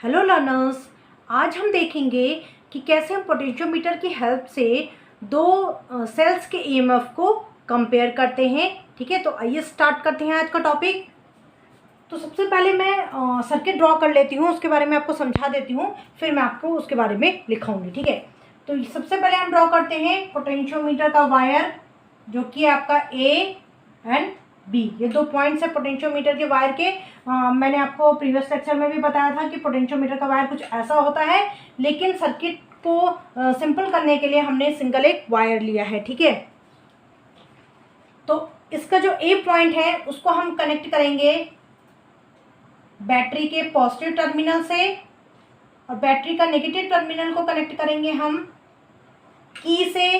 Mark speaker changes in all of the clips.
Speaker 1: Hello learners, आज हम देखेंगे कि कैसे हम पोटेंशियोमीटर की हेल्प से दो सेल्स के ईएमएफ को कंपेयर करते हैं। ठीक है, तो आइए स्टार्ट करते हैं आज का टॉपिक। तो सबसे पहले मैं सर्किट ड्रॉ कर लेती हूँ, उसके बारे में आपको समझा देती हूँ, फिर मैं आपको उसके बारे में लिखाऊंगी। ठीक है, तो सबसे पहले हम ड्रॉ करते हैं पोटेंशियोमीटर का वायर, जो कि आपका ए एंड बी, ये दो पॉइंट्स है पोटेंशियोमीटर के वायर के। मैंने आपको प्रीवियस लेक्चर में भी बताया था कि पोटेंशियोमीटर का वायर कुछ ऐसा होता है, लेकिन सर्किट को सिंपल करने के लिए हमने सिंगल एक वायर लिया है। ठीक है, तो इसका जो ए पॉइंट है उसको हम कनेक्ट करेंगे बैटरी के पॉजिटिव टर्मिनल से, और बैटरी का नेगेटिव टर्मिनल को कनेक्ट करेंगे हम की से।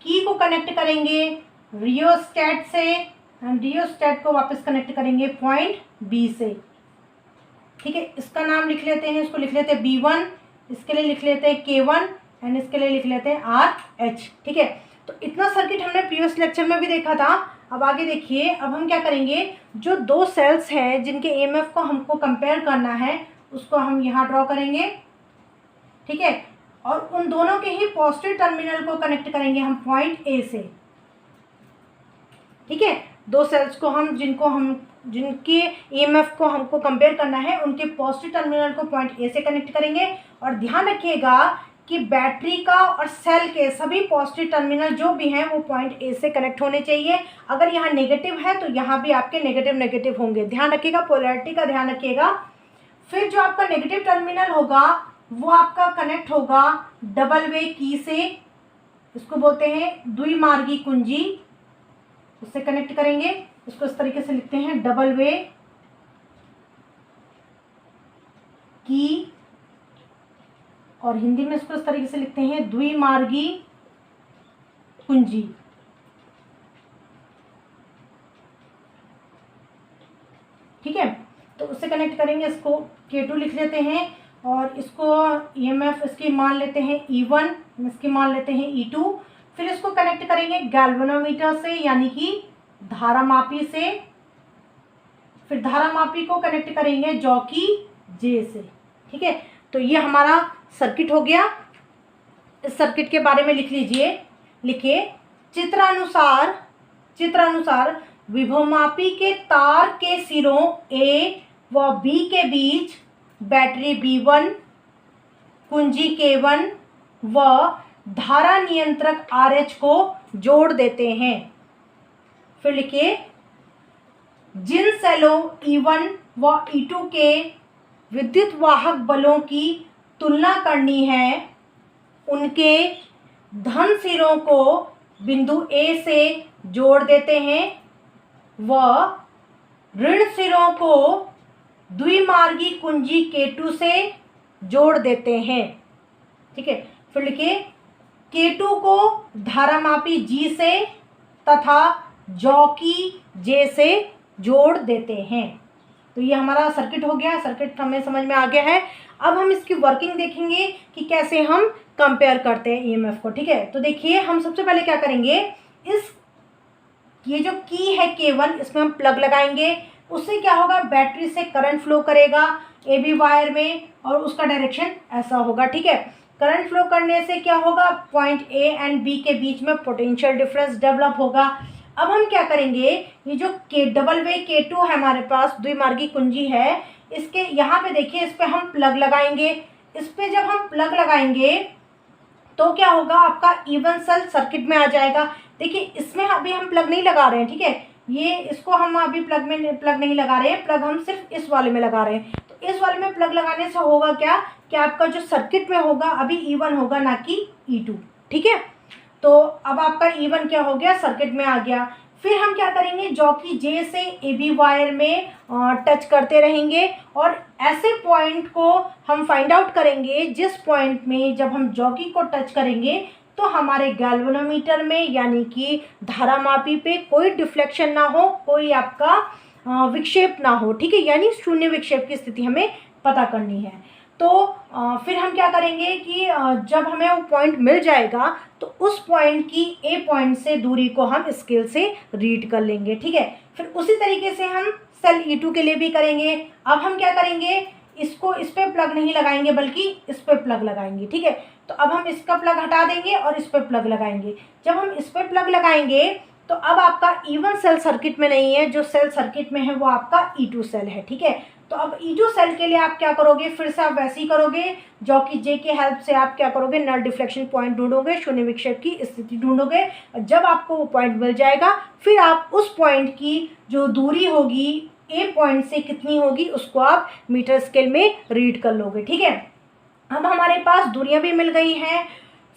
Speaker 1: की को कनेक्ट करेंगे रियोस्टेट से, एंड रियोस्टेट को वापस कनेक्ट करेंगे पॉइंट बी से। ठीक है, इसका नाम लिख लेते हैं, इसको लिख लेते हैं B1, इसके लिए लिख लेते हैं K1 एंड इसके लिए लिख लेते हैं RH। ठीक है, तो इतना सर्किट हमने प्रीवियस लेक्चर में भी देखा था। अब आगे देखिए, अब हम क्या करेंगे, जो दो सेल्स हैं जिनके ईएमएफ को हमको कंपेयर करना है उसको हम यहाँ ड्रॉ करेंगे। ठीक है, और उन दोनों के ही पॉजिटिव टर्मिनल को कनेक्ट करेंगे हम पॉइंट ए से। ठीक है, दो सेल्स को जिनके ईएमएफ को हमको कंपेयर करना है उनके पॉजिटिव टर्मिनल को पॉइंट ए से कनेक्ट करेंगे। और ध्यान रखिएगा कि बैटरी का और सेल के सभी पॉजिटिव टर्मिनल जो भी हैं वो पॉइंट ए से कनेक्ट होने चाहिए। अगर यहाँ नेगेटिव है तो यहाँ भी आपके नेगेटिव होंगे। ध्यान रखिएगा, पोलैरिटी का ध्यान रखिएगा। फिर जो आपका नेगेटिव टर्मिनल होगा वो आपका कनेक्ट होगा डबल वे की से, इसको बोलते हैं द्विमार्गी कुंजी, उससे कनेक्ट करेंगे। इसको इस तरीके से लिखते हैं डबल वे की, और हिंदी में इसको इस तरीके से लिखते हैं द्विमार्गी कुंजी। ठीक है, तो उससे कनेक्ट करेंगे, इसको K2 लिख लेते हैं, और इसको ईएमएफ इसकी मान लेते हैं E1, इसकी मान लेते हैं E2। फिर इसको कनेक्ट करेंगे गैल्वेनोमीटर से, यानी कि धारामापी से। फिर धारामापी को कनेक्ट करेंगे जॉकी जे से। ठीक है, तो ये हमारा सर्किट हो गया। इस सर्किट के बारे में लिख लीजिए, लिखिए चित्रानुसार विभवमापी के तार के सिरों A व B के बीच बैटरी B1, कुंजी K1 व धारा नियंत्रक RH को जोड़ देते हैं। फिर लिखिए, जिन सेलों E1 व E2 के विद्युत वाहक बलों की तुलना करनी है उनके धन सिरों को बिंदु A से जोड़ देते हैं व ऋण सिरों को द्विमार्गी कुंजी K2 से जोड़ देते हैं। ठीक है, फिर लिखिए, K2 को धारामापी G से तथा जॉकी J से जोड़ देते हैं। तो ये हमारा सर्किट हो गया। सर्किट हमें समझ में आ गया है। अब हम इसकी वर्किंग देखेंगे कि कैसे हम कंपेयर करते हैं ईएमएफ को। ठीक है, तो देखिए, हम सबसे पहले क्या करेंगे, ये जो की है K1, इसमें हम प्लग लगाएंगे। उससे क्या होगा, बैटरी से करंट फ्लो करेगा AB वायर में, और उसका डायरेक्शन ऐसा होगा। ठीक है, करंट फ्लो करने से क्या होगा, पॉइंट A एंड B के बीच में पोटेंशियल डिफरेंस डेवलप होगा। अब हम क्या करेंगे, ये जो डबल वे K2 है हमारे पास, द्विमार्गी कुंजी है, इसके यहाँ पे देखिए, इस पे हम प्लग लगाएंगे। इस पे जब हम प्लग लगाएंगे तो क्या होगा, आपका इवन सेल सर्किट में आ जाएगा। देखिए, इसमें अभी हम प्लग नहीं लगा रहे हैं। ठीक है, ये इसको हम अभी प्लग नहीं लगा रहे हैं, प्लग हम सिर्फ इस वाले में लगा रहे हैं। तो इस वाले में प्लग लगाने से होगा क्या, कि आपका जो सर्किट में होगा अभी E1 होगा, ना कि E2। ठीक है, तो अब आपका E1 क्या हो गया, सर्किट में आ गया। फिर हम क्या करेंगे, जॉकी J से AB वायर में टच करते रहेंगे, और ऐसे पॉइंट को हम फाइंड आउट करेंगे जिस पॉइंट में जब हम जॉकी को टच करेंगे तो हमारे गैल्वेनोमीटर में, यानी कि धारामापी पे कोई डिफ्लेक्शन ना हो, कोई आपका विक्षेप ना हो। ठीक है, यानी शून्य विक्षेप की स्थिति हमें पता करनी है। तो फिर हम क्या करेंगे कि जब हमें वो पॉइंट मिल जाएगा तो उस पॉइंट की ए पॉइंट से दूरी को हम स्केल से रीड कर लेंगे। ठीक है, फिर उसी तरीके से हम सेल E2 के लिए भी करेंगे। अब हम क्या करेंगे, इसको इस पे प्लग नहीं लगाएंगे बल्कि इस पे प्लग लगाएंगे, ठीक है। तो अब हम इसका प्लग हटा देंगे और इस पे प्लग लगाएंगे। जब हम इस पे प्लग लगाएंगे तो अब आपका E1 सेल सर्किट में नहीं है, जो सेल सर्किट में है वो आपका E2 सेल है, ठीक है। तो अब E2 सेल के लिए आप क्या करोगे, फिर से आप वैसे ही करोगे, जॉकी जे के हेल्प से आप क्या करोगे, नल डिफ्लेक्शन पॉइंट ढूंढोगे, शून्य विक्षेप की स्थिति ढूंढोगे। जब आपको वो पॉइंट मिल जाएगा फिर आप उस पॉइंट की जो दूरी होगी ए पॉइंट से कितनी होगी उसको आप मीटर स्केल में रीड कर लोगे, ठीक है। अब हमारे पास दूरियां भी मिल गई हैं।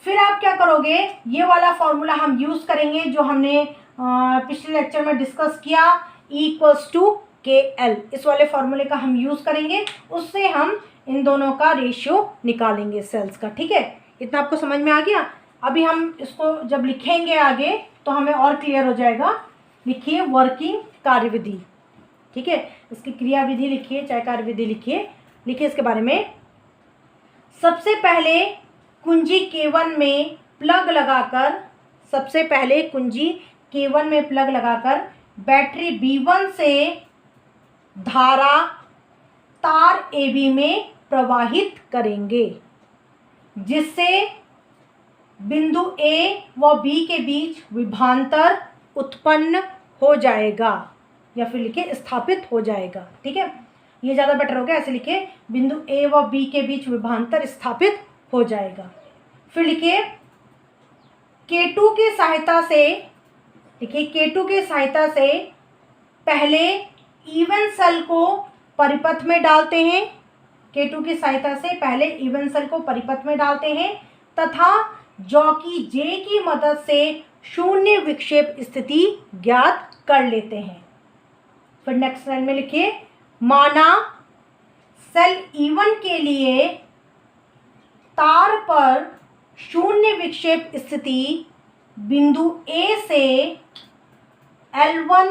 Speaker 1: फिर आप क्या करोगे, ये वाला फॉर्मूला हम यूज करेंगे जो हमने पिछले लेक्चर में डिस्कस किया, E=KL, इस वाले फॉर्मूले का हम यूज करेंगे। उससे हम इन दोनों का रेशियो निकालेंगे सेल्स का, ठीक है। इतना आपको समझ में आ गया। अभी हम इसको जब लिखेंगे आगे तो हमें और क्लियर हो जाएगा। लिखिए वर्किंग कार्यविधि, ठीक है। इसकी क्रियाविधि लिखिए, चाहे कार्यविधि लिखिए इसके बारे में। सबसे पहले कुंजी K1 में प्लग लगाकर, सबसे पहले कुंजी K1 में प्लग लगाकर बैटरी B1 से धारा तार AB में प्रवाहित करेंगे, जिससे बिंदु A व B के बीच विभवांतर उत्पन्न हो जाएगा, या फिर लिखे स्थापित हो जाएगा, ठीक है। ये ज़्यादा बेटर होगा, ऐसे लिखे बिंदु A व B के बीच विभवांतर स्थापित हो जाएगा। फिर लिखिए K2 की सहायता से, देखिए K2 की सहायता से पहले E1 सेल को परिपथ में डालते हैं, K2 की सहायता से पहले E1 सेल को परिपथ में डालते हैं तथा जॉकी J की मदद से शून्य विक्षेप स्थिति ज्ञात कर लेते हैं। फिर नेक्स्ट लाइन में लिखिए, माना सेल E1 के लिए तार पर शून्य विक्षेप स्थिति बिंदु A से L1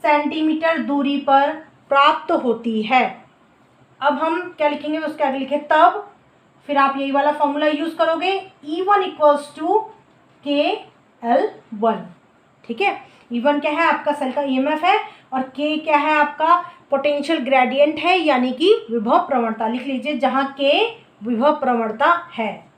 Speaker 1: सेंटीमीटर दूरी पर प्राप्त होती है। अब हम क्या लिखेंगे, उसके आगे लिखे तब, फिर आप यही वाला फॉर्मूला यूज करोगे, E1=KL1, ठीक है। E1 क्या है, आपका सेल का EMF है, और K क्या है, आपका पोटेंशियल ग्रेडियंट है, यानी कि विभव प्रवणता। लिख लीजिए, जहां K विभव प्रवणता है।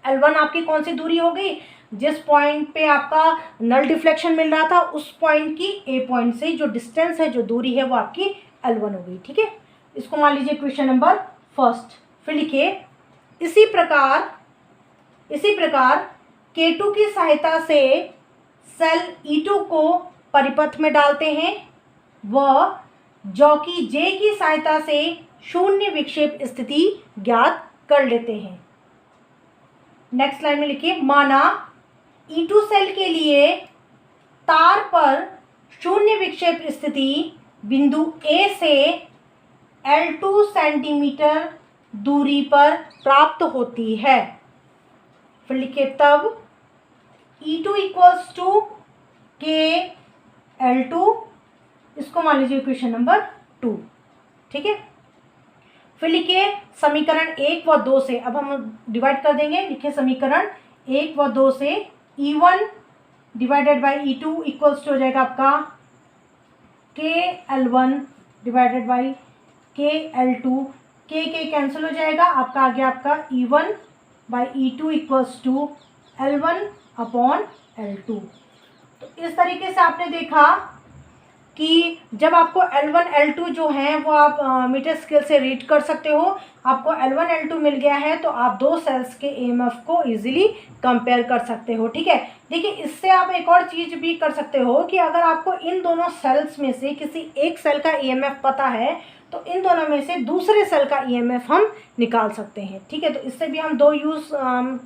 Speaker 1: L1 आपकी कौन सी दूरी हो गई, जिस पॉइंट पे आपका नल डिफ्लेक्शन मिल रहा था उस पॉइंट की A पॉइंट से जो डिस्टेंस है, जो दूरी है, वो आपकी L1 हो गई, ठीक है। इसको मान लीजिए क्वेश्चन नंबर फर्स्ट। फिर लिखिए, इसी प्रकार K2 की सहायता से सेल E2 को परिपथ में डालते हैं व जॉकी J की सहायता से शून्य विक्षेप स्थिति ज्ञात कर लेते हैं। नेक्स्ट लाइन में लिखिए, माना E2 सेल के लिए तार पर शून्य विक्षेप स्थिति बिंदु A से L2 सेंटीमीटर दूरी पर प्राप्त होती है। फिर लिखिए, तब E2=KL2, इसको मान लीजिए इक्वेशन नंबर 2, ठीक है। फिर लिखिए समीकरण 1 व 2 से, अब हम डिवाइड कर देंगे। लिखिए समीकरण 1 व 2 से E1 divided by E2 equals हो जाएगा आपका KL1 divided by KL2, K cancel हो जाएगा, आपका आ गया आपका E1 by E2 equals to L1/L2। तो इस तरीके से आपने देखा कि जब आपको L1 L2 जो है वो आप मीटर स्केल से रीड कर सकते हो। आपको L1 L2 मिल गया है तो आप दो सेल्स के EMF को इजीली कंपेयर कर सकते हो, ठीक है। देखिए, इससे आप एक और चीज़ भी कर सकते हो कि अगर आपको इन दोनों सेल्स में से किसी एक सेल का EMF पता है तो इन दोनों में से दूसरे सेल का EMF हम निकाल सकते हैं, ठीक है। तो इससे भी हम दो यूज़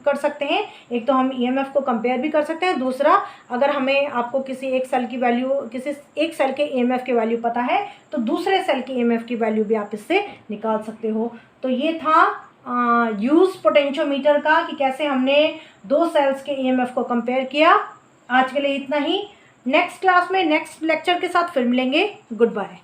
Speaker 1: कर सकते हैं। एक तो हम EMF को कंपेयर भी कर सकते हैं, दूसरा अगर हमें आपको किसी एक सेल की वैल्यू, किसी एक सेल के EMF की वैल्यू पता है तो दूसरे सेल की EMF की वैल्यू भी आप इससे निकाल सकते हो। तो ये था यूज़ पोटेंशियोमीटर का कि कैसे हमने दो सेल्स के EMF को कंपेयर किया। आज के लिए इतना ही। नेक्स्ट क्लास में नेक्स्ट लेक्चर के साथ फिर मिलेंगे। Good bye.